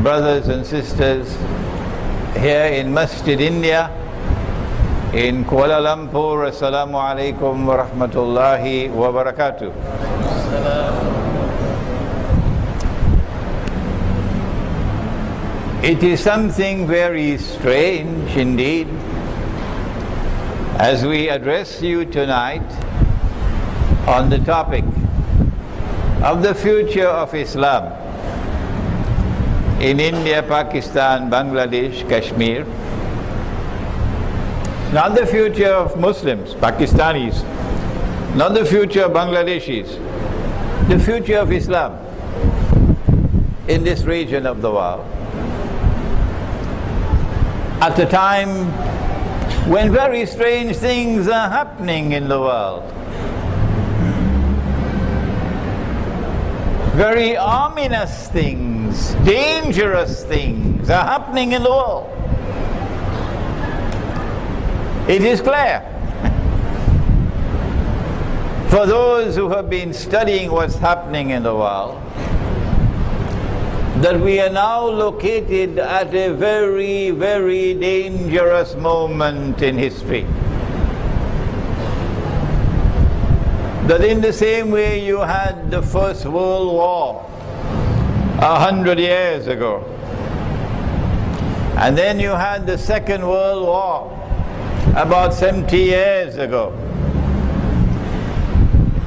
brothers and sisters here in Masjid India, in Kuala Lumpur. Assalamu alaikum wa rahmatullahi wa barakatuh. It is something very strange indeed as we address you tonight on the topic of the future of Islam in India, Pakistan, Bangladesh, Kashmir. Not the future of Muslims, Pakistanis, not the future of Bangladeshis, the future of Islam in this region of the world. At a time when very strange things are happening in the world, very ominous things, dangerous things are happening in the world. It is clear for those who have been studying what's happening in the world that we are now located at a very, very dangerous moment in history. That in the same way you had the First World War 100 years ago, and then you had the Second World War about 70 years ago,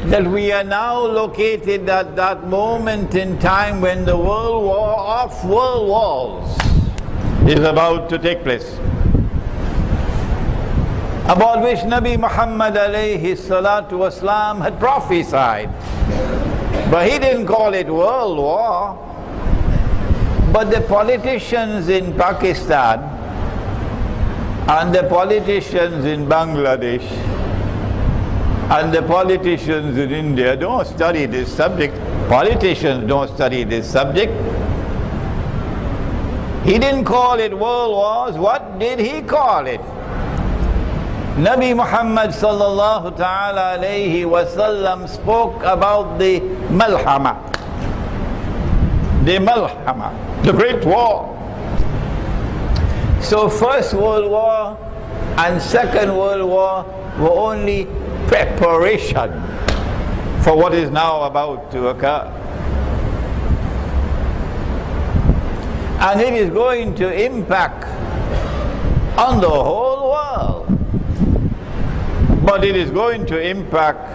that we are now located at that moment in time when the World War of World Wars is about to take place, about which Nabi Muhammad alayhi salatu wasalam had prophesied. But he didn't call it World War. But the politicians in Pakistan and the politicians in Bangladesh and the politicians in India don't study this subject. Politicians don't study this subject. He didn't call it world wars. What did he call it? Nabi Muhammad sallallahu ta'ala alayhi wasallam spoke about the Malhama. The Malhama, the Great War. So First World War and Second World War were only preparation for what is now about to occur. And it is going to impact on the whole world. But it is going to impact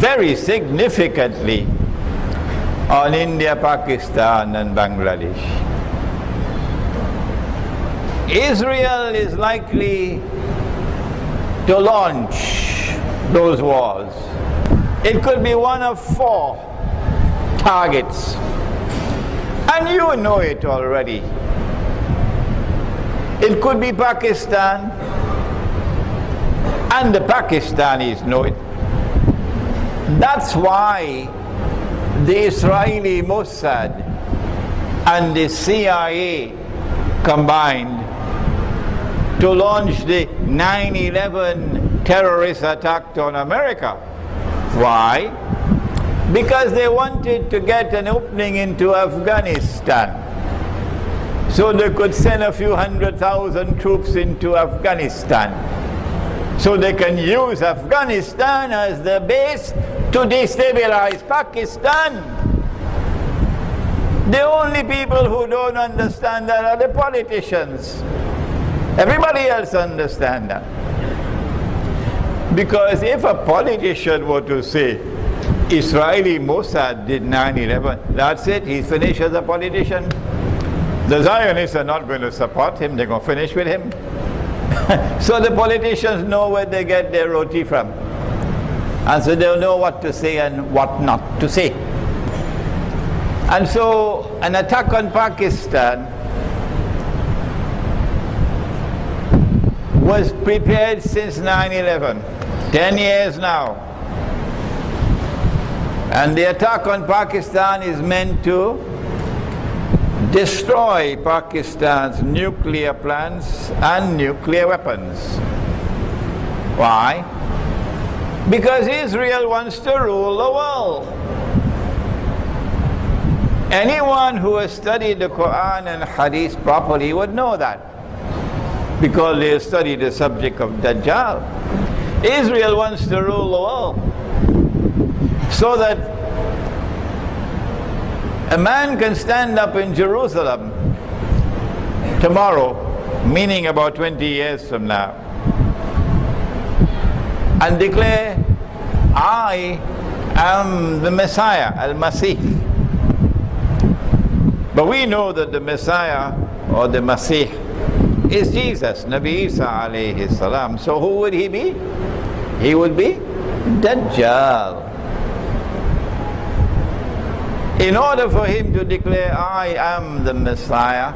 very significantly on India, Pakistan and Bangladesh. Israel is likely to launch those wars. It could be one of 4 targets. And you know it already. It could be Pakistan, and the Pakistanis know it. That's why the Israeli Mossad and the CIA combined to launch the 9/11 terrorist attack on America. Why? Because they wanted to get an opening into Afghanistan, so they could send a few 100,000 troops into Afghanistan, so they can use Afghanistan as the base to destabilize Pakistan. The only people who don't understand that are the politicians. Everybody else understands that. Because if a politician were to say, Israeli Mossad did 9/11, that's it, he's finished as a politician. The Zionists are not going to support him, they're going to finish with him. So the politicians know where they get their roti from. And so they'll know what to say and what not to say. And so an attack on Pakistan was prepared since 9/11, 10 years now. And the attack on Pakistan is meant to destroy Pakistan's nuclear plants and nuclear weapons. Why? Because Israel wants to rule the world. Anyone who has studied the Quran and Hadith properly would know that, because they have studied the subject of Dajjal. Israel wants to rule the world so that a man can stand up in Jerusalem tomorrow, meaning about 20 years from now, and declare, I am the Messiah, Al-Masih. But we know that the Messiah or the Masih is Jesus, Nabi Isa alayhi salam. So who would he be? He would be Dajjal. In order for him to declare, I am the Messiah,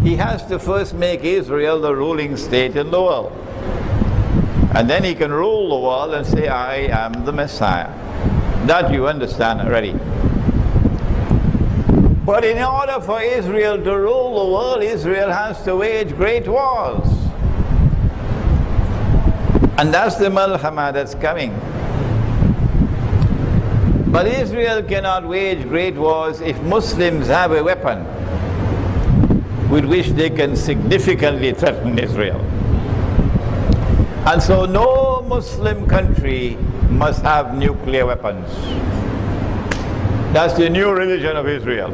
he has to first make Israel the ruling state in the world. And then he can rule the world and say, I am the Messiah. That you understand already. But in order for Israel to rule the world, Israel has to wage great wars. And that's the Malhama that's coming. But Israel cannot wage great wars if Muslims have a weapon with which they can significantly threaten Israel. And so no Muslim country must have nuclear weapons. That's the new religion of Israel.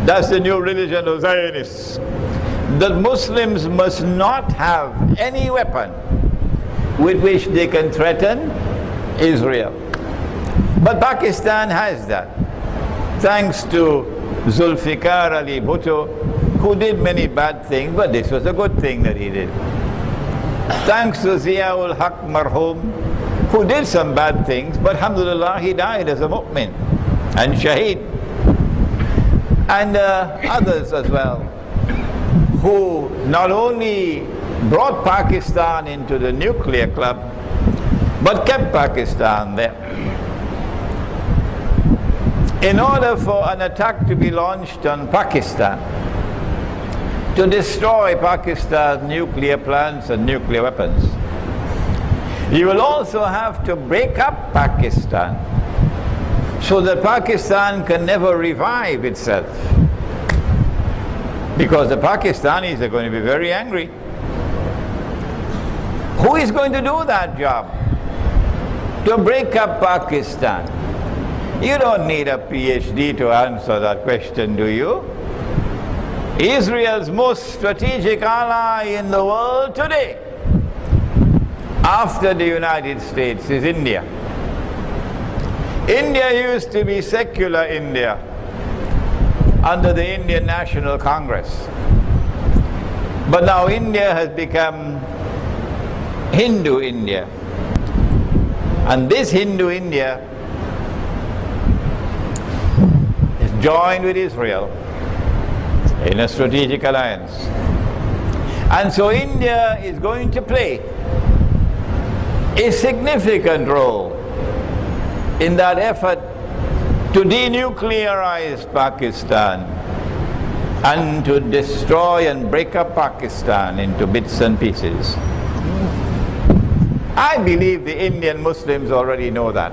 That's the new religion of Zionists. That Muslims must not have any weapon with which they can threaten Israel. But Pakistan has that, thanks to Zulfikar Ali Bhutto, who did many bad things, but this was a good thing that he did. Thanks to Ziaul Haq Marhum, who did some bad things, but alhamdulillah, he died as a mu'min and shaheed. And others as well, who not only brought Pakistan into the nuclear club, but kept Pakistan there. In order for an attack to be launched on Pakistan, to destroy Pakistan's nuclear plants and nuclear weapons, you will also have to break up Pakistan so that Pakistan can never revive itself. Because the Pakistanis are going to be very angry. Who is going to do that job? To break up Pakistan? You don't need a PhD to answer that question, do you? Israel's most strategic ally in the world today, after the United States, is India. India used to be secular India under the Indian National Congress. But now India has become Hindu India. And this Hindu India is joined with Israel in a strategic alliance. And so India is going to play a significant role in that effort to denuclearize Pakistan and to destroy and break up Pakistan into bits and pieces. I believe the Indian Muslims already know that.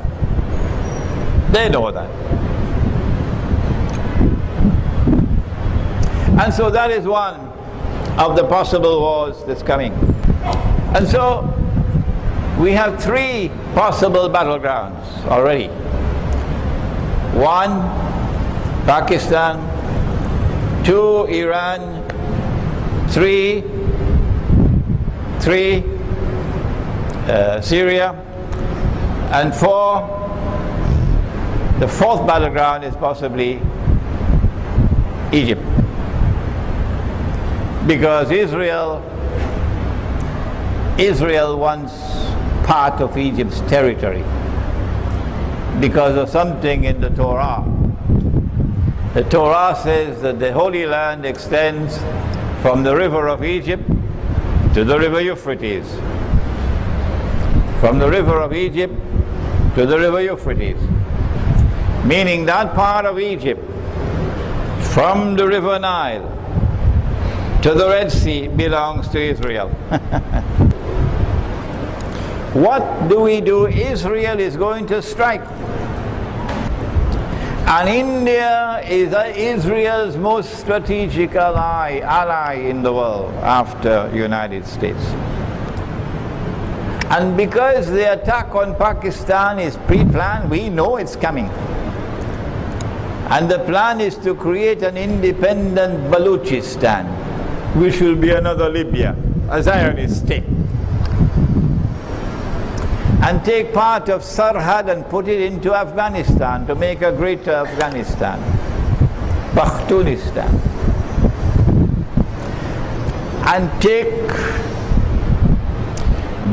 They know that. And so that is one of the possible wars that's coming. And so we have three possible battlegrounds already. One, Pakistan. Two, Iran. Three, Syria. And four, the fourth battleground is possibly Egypt. Because Israel wants part of Egypt's territory because of something in the Torah. The Torah says that the Holy Land extends from the river of Egypt to the river Euphrates. From the river of Egypt to the river Euphrates. Meaning that part of Egypt, from the river Nile to the Red Sea, belongs to Israel. What do we do? Israel is going to strike. And India is Israel's most strategic ally in the world after United States. And because the attack on Pakistan is pre-planned, we know it's coming. And the plan is to create an independent Balochistan, which will be another Libya, a Zionist state. And take part of Sarhad and put it into Afghanistan to make a greater Afghanistan, Pakhtunistan. And take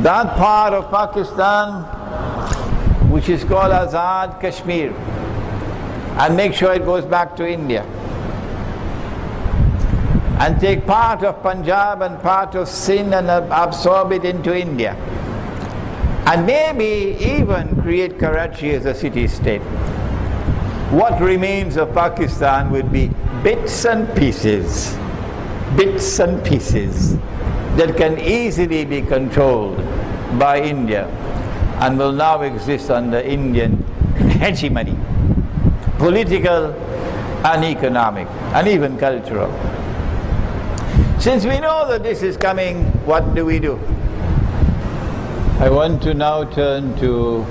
that part of Pakistan which is called Azad Kashmir and make sure it goes back to India. And take part of Punjab and part of Sindh and absorb it into India. And maybe even create Karachi as a city-state. What remains of Pakistan would be bits and pieces that can easily be controlled by India and will now exist under Indian hegemony, political and economic and even cultural. Since we know that this is coming, what do we do? I want to now turn to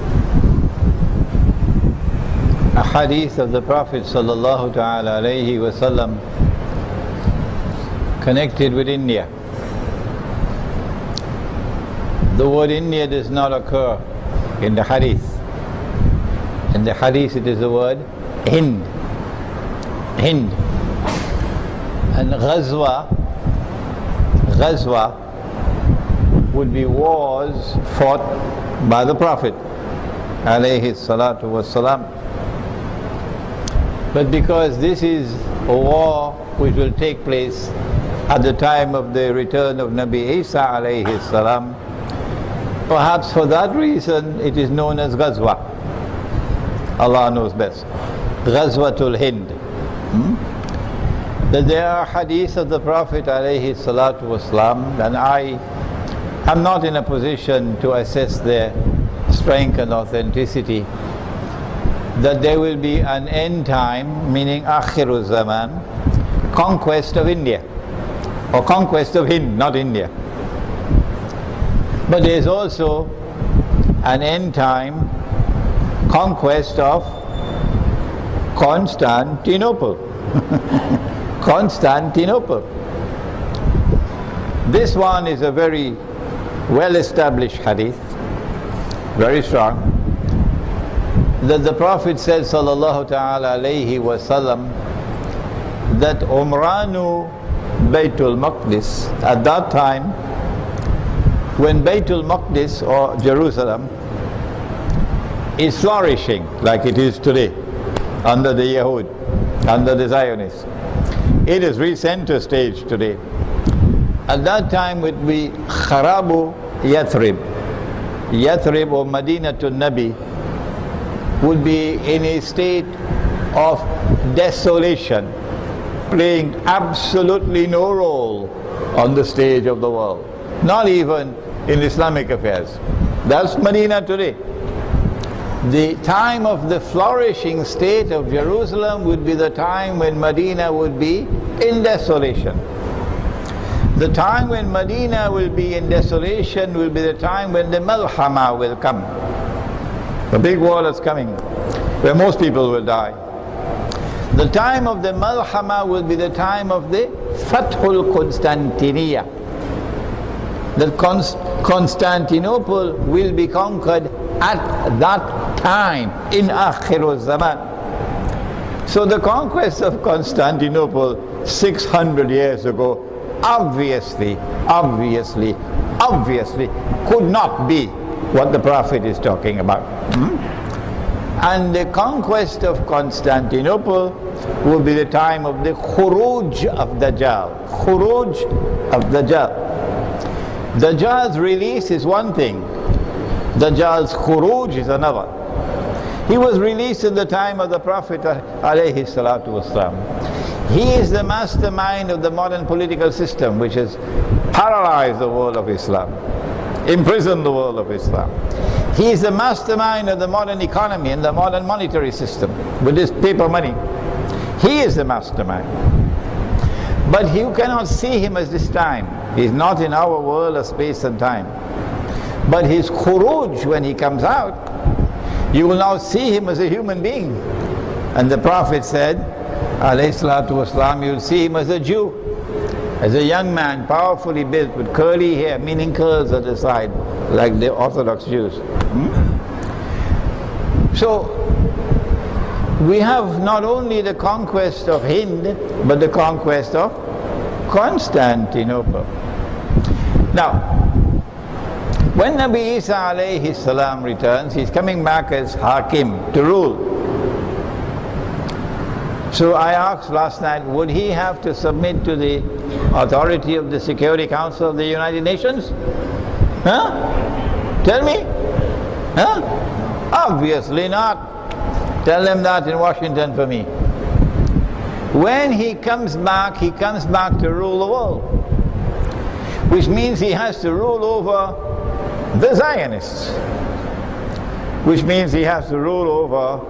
a hadith of the Prophet sallallahu ta'ala alayhi wa sallam connected with India. The word India does not occur in the hadith. In the hadith it is the word Hind. Hind. And Ghazwa would be wars fought by the Prophet alayhi salatu wassalam. But because this is a war which will take place at the time of the return of Nabi Isa alayhi salam, perhaps for that reason it is known as Ghazwa. Allah knows best. Ghazwatul Hind. That there are hadiths of the Prophet alayhi salatu wasalam, and I am not in a position to assess their strength and authenticity, that there will be an end time, meaning Akhirul Zaman, conquest of India, or conquest of Hind, not India. But there is also an end time conquest of Constantinople. Constantinople. This one is a very well-established hadith, very strong, that the Prophet said sallallahu ta'ala alayhi wa sallam that Umranu Baytul Maqdis, at that time when Baytul Maqdis or Jerusalem is flourishing like it is today under the Yahud, under the Zionists, it is re-center stage today. At that time would be Kharabu Yathrib. Yathrib or Madinatul Nabi would be in a state of desolation, playing absolutely no role on the stage of the world, not even in Islamic affairs. That's Medina today. The time of the flourishing state of Jerusalem would be the time when Medina would be in desolation. The time when Medina will be in desolation will be the time when the Malhama will come. The big war that's coming, where most people will die. The time of the Malhama will be the time of the Fathul Constantinia. That Constantinople will be conquered at that time in Akhirul Zaman. So the conquest of Constantinople 600 years ago obviously could not be what the Prophet is talking about. And the conquest of Constantinople will be the time of the Khuruj of Dajjal. Khuruj of Dajjal. Dajjal's release is one thing, Dajjal's Khuruj is another. He was released in the time of the Prophet alayhi salatu wasalam. He is the mastermind of the modern political system which has paralyzed the world of Islam, imprisoned the world of Islam. He is the mastermind of the modern economy and the modern monetary system with this paper money. He is the mastermind. But you cannot see him as this time. He's not in our world of space and time. But his khuruj, when he comes out, you will now see him as a human being. And the Prophet said, alayhi salatu wasalam, you'll see him as a Jew, as a young man, powerfully built with curly hair, meaning curls at the side, like the Orthodox Jews. So, we have not only the conquest of Hind, but the conquest of Constantinople. Now, when Nabi Isa alayhi salam returns, he's coming back as Hakim, to rule. So I asked last night, would he have to submit to the authority of the Security Council of the United Nations? Huh? Tell me? Huh? Obviously not. Tell them that in Washington for me. When he comes back to rule the world. Which means he has to rule over the Zionists. Which means he has to rule over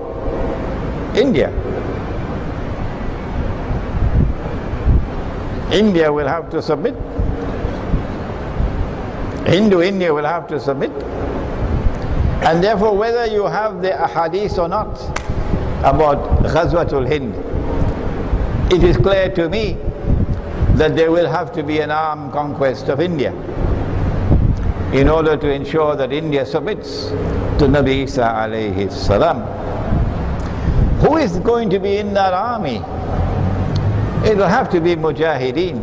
India. India will have to submit. India will have to submit. And therefore, whether you have the ahadith or not about Ghazwatul Hind, it is clear to me that there will have to be an armed conquest of India in order to ensure that India submits to Nabi Isa alayhi salam. Who is going to be in that army? It will have to be mujahideen.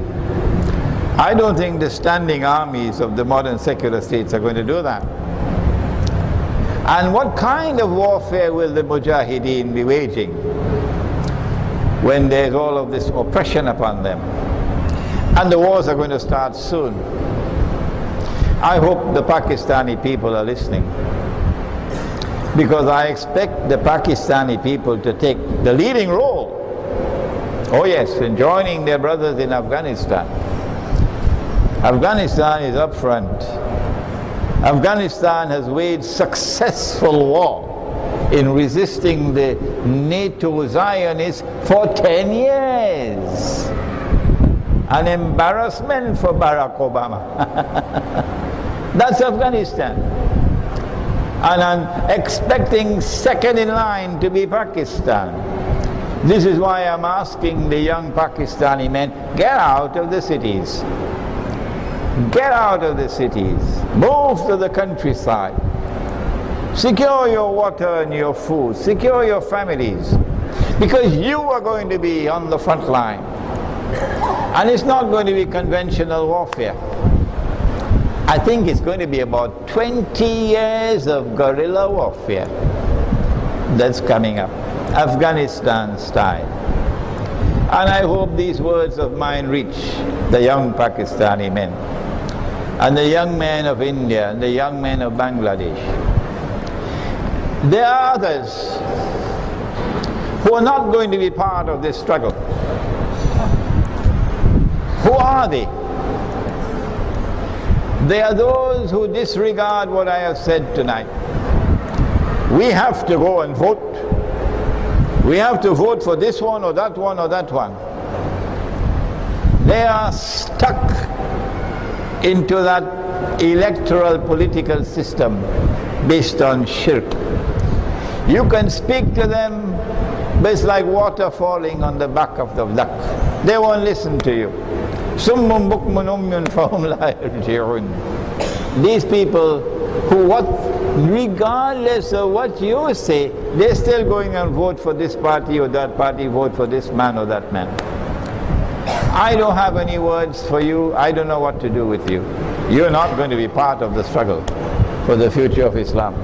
I don't think the standing armies of the modern secular states are going to do that. And what kind of warfare will the mujahideen be waging when there's all of this oppression upon them? And the wars are going to start soon. I hope the Pakistani people are listening, because I expect the Pakistani people to take the leading role. Oh yes, in joining their brothers in Afghanistan. Afghanistan is up front. Afghanistan has waged successful war in resisting the NATO Zionists for 10 years. An embarrassment for Barack Obama. That's Afghanistan. And I'm expecting second in line to be Pakistan. This is why I'm asking the young Pakistani men, get out of the cities. Get out of the cities. Move to the countryside. Secure your water and your food. Secure your families. Because you are going to be on the front line. And it's not going to be conventional warfare. I think it's going to be about 20 years of guerrilla warfare that's coming up. Afghanistan style. And I hope these words of mine reach the young Pakistani men and the young men of India and the young men of Bangladesh. There are others who are not going to be part of this struggle. Who are they? They are those who disregard what I have said tonight. We have to go and vote. We have to vote for this one or that one or that one. They are stuck into that electoral political system based on shirk. You can speak to them, but it's like water falling on the back of the duck. They won't listen to you. Summun bukmun umyun fahum la yarji'un. These people who, regardless of what you say, they're still going and vote for this party or that party, vote for this man or that man. I don't have any words for you. I don't know what to do with you. You're not going to be part of the struggle for the future of Islam.